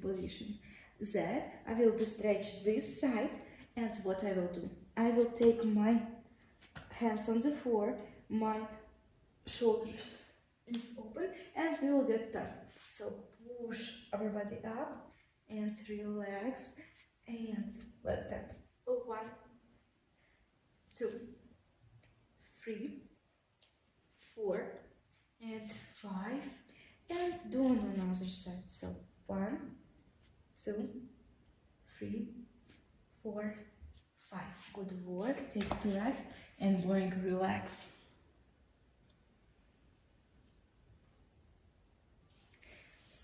position. Then I will stretch this side, and what I will do? I will take my hands on the floor, my shoulders is open, and we will get started. So push our body up and relax, and let's start. 1, 2, 3, 4, and 5, and do on another side. So 1, 2, 3, 4, 5. Good work. Take 2 legs and bring relax.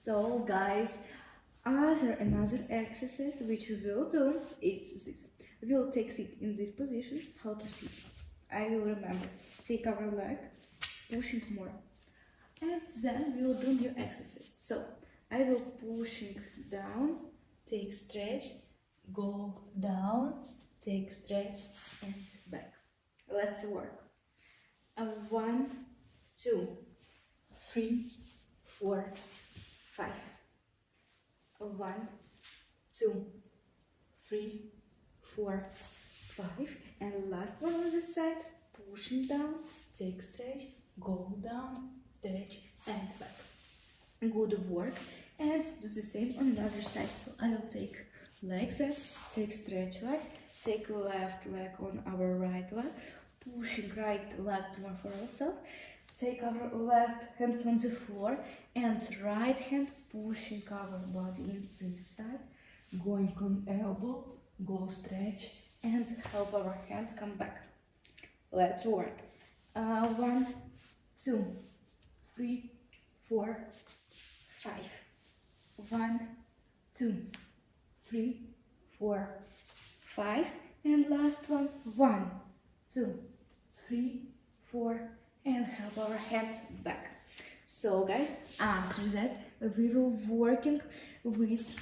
So guys, another exercise which we will do is this. We will take sit in this position. How to sit? I will remember. Take our leg, pushing more, and then we will do new exercise. So I will pushing down, take stretch, go down, take stretch, and back. Let's work. 1, 2, 3, 4, 5. 1, 2, 3, 4, 5. And last one on this side. Pushing down, take stretch, go down, stretch, and back. Good work. And do the same on the other side. So I will take legs up, take stretch leg, take left leg on our right leg, pushing right leg more for ourselves. Take our left hand on the floor and right hand pushing our body in this side, going on elbow, go stretch, and help our hands come back. Let's work. 1, 2, 3, 4, 5. 1, 2, 3, 4, 5. And last one. 1, 2, 3, 4, and help our hands back. So guys, after that we will working with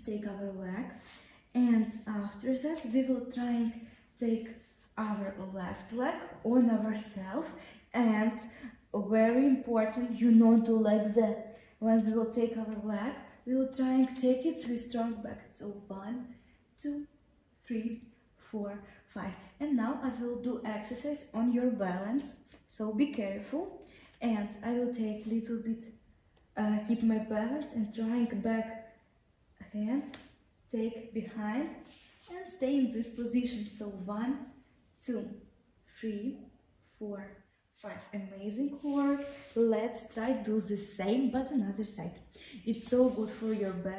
take our leg, and after that we will try take our left leg on ourselves, and very important, you not do like that. When we will take our leg, we will try and take it with strong back. So 1, 2, 3, 4, 5. And now I will do exercise on your balance. So be careful, and I will take little bit, keep my balance and trying back hands, take behind and stay in this position. So 1, 2, 3, 4, 5. Amazing work. Let's try do the same but another side. It's so good for your back.